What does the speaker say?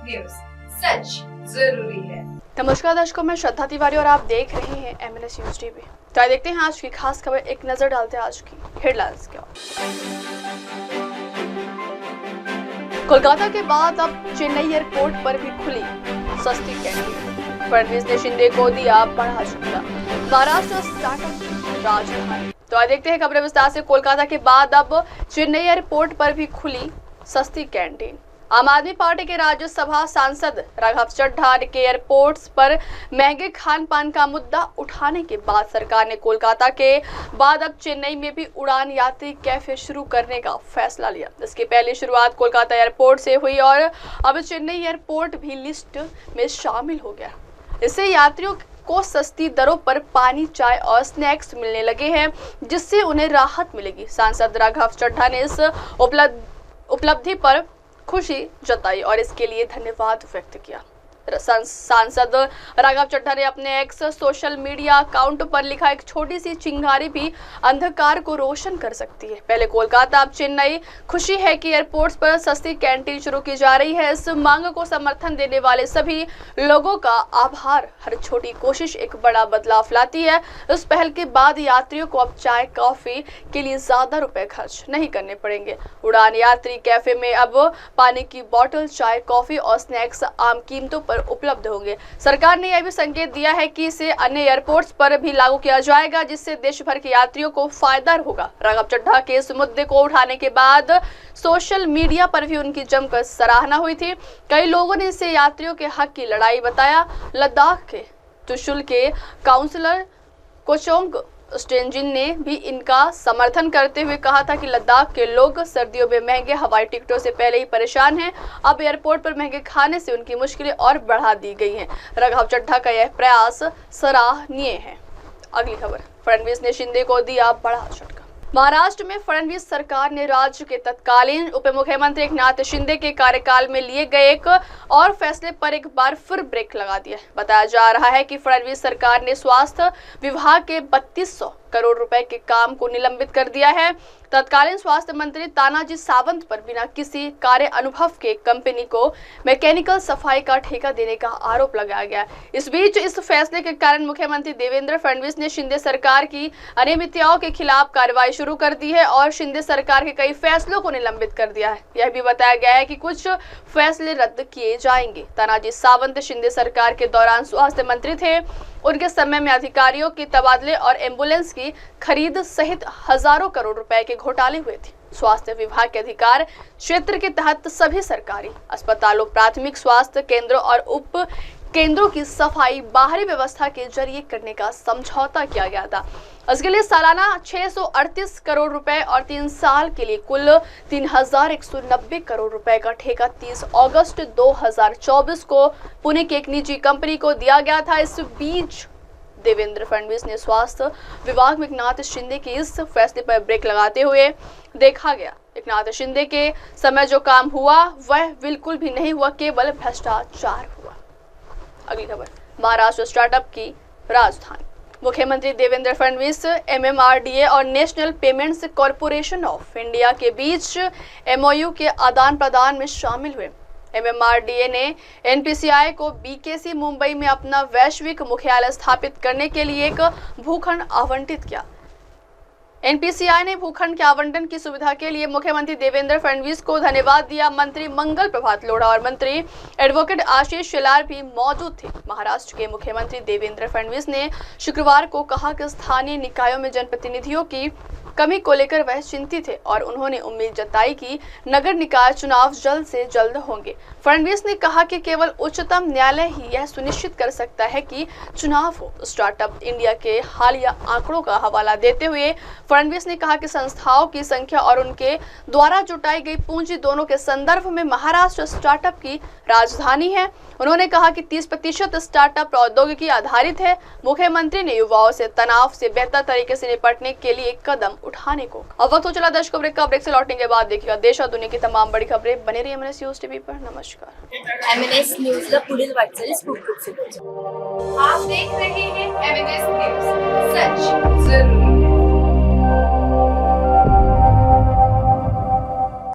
News, सच जरूरी है। नमस्कार दर्शकों, मैं श्रद्धा तिवारी और आप देख रहे हैं MNS न्यूज टीवी। तो आइए देखते हैं आज की खास खबर। एक नजर डालते हैं आज की हेडलाइंस की ओर। कोलकाता के बाद अब चेन्नई एयरपोर्ट पर भी खुली सस्ती कैंटीन। फडणवीस ने शिंदे को दिया बड़ा झटका। महाराष्ट्र स्टार्टअप राजधानी। तो आइए देखते हैं खबरें विस्तार से। कोलकाता के बाद अब चेन्नई एयरपोर्ट पर भी खुली सस्ती कैंटीन। आम आदमी पार्टी के राज्यसभा सांसद राघव चड्ढा के एयरपोर्ट्स पर महंगे खान पान का मुद्दा उठाने के बाद सरकार ने कोलकाता के बाद अब चेन्नई में भी उड़ान यात्री कैफे शुरू करने का फैसला लिया। इसकी पहली शुरुआत कोलकाता एयरपोर्ट से हुई और अब चेन्नई एयरपोर्ट भी लिस्ट में शामिल हो गया। इससे यात्रियों को सस्ती दरों पर पानी, चाय और स्नैक्स मिलने लगे हैं, जिससे उन्हें राहत मिलेगी। सांसद राघव चड्ढा ने इस उपलब्धि पर खुशी जताई और इसके लिए धन्यवाद व्यक्त किया। सांसद राघव चड्ढा ने अपने एक्स सोशल मीडिया अकाउंट पर लिखा, एक छोटी सी चिंगारी भी अंधकार को रोशन कर सकती है। पहले कोलकाता अब चेन्नई। खुशी है कि एयरपोर्ट्स पर सस्ती कैंटीन शुरू की जा रही है। इस मांग को समर्थन देने वाले सभी लोगों का आभार। हर छोटी कोशिश एक बड़ा बदलाव लाती है। इस पहल के बाद यात्रियों को अब चाय कॉफी के लिए ज्यादा रुपए खर्च नहीं करने पड़ेंगे। उड़ान यात्री कैफे में अब पानी की बोतल, चाय, कॉफी और स्नैक्स आम कीमतों पर उपलब्ध होंगे। सरकार ने यह भी संकेत दिया है कि इसे अन्य एयरपोर्ट्स पर भी लागू किया जाएगा, जिससे देश भर के यात्रियों को फायदा होगा। राघव चड्ढा के इस मुद्दे को उठाने के बाद सोशल मीडिया पर भी उनकी जमकर सराहना हुई थी। कई लोगों ने इसे यात्रियों के हक की लड़ाई बताया। लद्दाख के चुशुल के काउंसलर कोचोंग स्टेंजिन ने भी इनका समर्थन करते हुए कहा था कि लद्दाख के लोग सर्दियों में महंगे हवाई टिकटों से पहले ही परेशान हैं। अब एयरपोर्ट पर महंगे खाने से उनकी मुश्किलें और बढ़ा दी गई हैं। राघव चड्ढा का यह प्रयास सराहनीय है। अगली खबर, फडणवीस ने शिंदे को दिया बड़ा झटका। महाराष्ट्र में फडणवीस सरकार ने राज्य के तत्कालीन उप मुख्यमंत्री एकनाथ शिंदे के कार्यकाल में लिए गए एक और फैसले पर एक बार फिर ब्रेक लगा दिया। बताया जा रहा है कि फडणवीस सरकार ने स्वास्थ्य विभाग के 3200 करोड़ रुपए के काम को निलंबित कर दिया है। तत्कालीन स्वास्थ्य मंत्री तानाजी सावंत पर बिना किसी कार्य अनुभव के कंपनी को मैकेनिकल सफाई का ठेका देने का आरोप लगाया गया। इस बीच इस फैसले के कारण मुख्यमंत्री देवेंद्र फडणवीस ने शिंदे सरकार की अनियमितताओं के खिलाफ कार्रवाई शुरू कर दी है और शिंदे सरकार के कई फैसलों को निलंबित कर दिया है। यह भी बताया गया है कि कुछ फैसले रद्द किए जाएंगे। तानाजी सावंत शिंदे सरकार के दौरान स्वास्थ्य मंत्री थे। उनके समय में अधिकारियों के तबादले और एम्बुलेंस की खरीद सहित हजारों करोड़ रुपए के घोटाले हुए थे। स्वास्थ्य विभाग के अधिकार क्षेत्र के तहत सभी सरकारी अस्पतालों, प्राथमिक स्वास्थ्य केंद्रों और उप केंद्रों की सफाई बाहरी व्यवस्था के जरिए करने का समझौता किया गया था। इसके लिए सालाना 638 करोड़ रुपए और 3 साल के लिए कुल 3190 करोड़ रुपए का ठेका 30 अगस्त 2024 को पुणे की एक निजी कंपनी को दिया गया था। इस बीच देवेंद्र फडणवीस ने स्वास्थ्य विभाग में एकनाथ शिंदे के इस फैसले पर ब्रेक लगाते हुए देखा गया। एकनाथ शिंदे के समय जो काम हुआ वह बिल्कुल भी नहीं हुआ, केवल भ्रष्टाचार हुआ। अगली खबर, महाराष्ट्र स्टार्टअप की राजधानी। मुख्यमंत्री देवेंद्र फडणवीस MMRDA और national payments corporation of India के बीच MOU के आदान प्रदान में शामिल हुए। MMRDA ने NPCI को BKC मुंबई में अपना वैश्विक मुख्यालय स्थापित करने के लिए एक भूखंड आवंटित किया। NPCI ने भूखंड के आवंटन की सुविधा के लिए मुख्यमंत्री देवेंद्र फडणवीस को धन्यवाद दिया। मंत्री मंगल प्रभात लोढ़ा और मंत्री एडवोकेट आशीष शेलार भी मौजूद थे। महाराष्ट्र के मुख्यमंत्री देवेंद्र फडणवीस ने शुक्रवार को कहा कि स्थानीय निकायों में जनप्रतिनिधियों की कमी को लेकर वह चिंतित थे और उन्होंने उम्मीद जताई कि नगर निकाय चुनाव जल्द से जल्द होंगे। फडणवीस ने कहा कि केवल उच्चतम न्यायालय ही यह सुनिश्चित कर सकता है कि चुनाव हो। स्टार्टअप इंडिया के हालिया आंकड़ों का हवाला देते हुए फडणवीस ने कहा कि संस्थाओं की संख्या और उनके द्वारा जुटाई गई पूंजी दोनों के संदर्भ में महाराष्ट्र स्टार्टअप की राजधानी है। उन्होंने कहा कि 30% स्टार्टअप प्रौद्योगिकी आधारित है। मुख्यमंत्री ने युवाओं से तनाव से बेहतर तरीके से निपटने के लिए एक कदम उठाने को। अब वक्त हो चला दर्शकों ब्रेक का। ब्रेक से लौटने के बाद देखिएगा देश और दुनिया की तमाम बड़ी खबरें। बने रहिए MNS न्यूज टीवी पर। नमस्कार। MNS न्यूज ला पुढील वाटचाली स्कूप आप देख रहे हैं MNS न्यूज, सच जरूरी।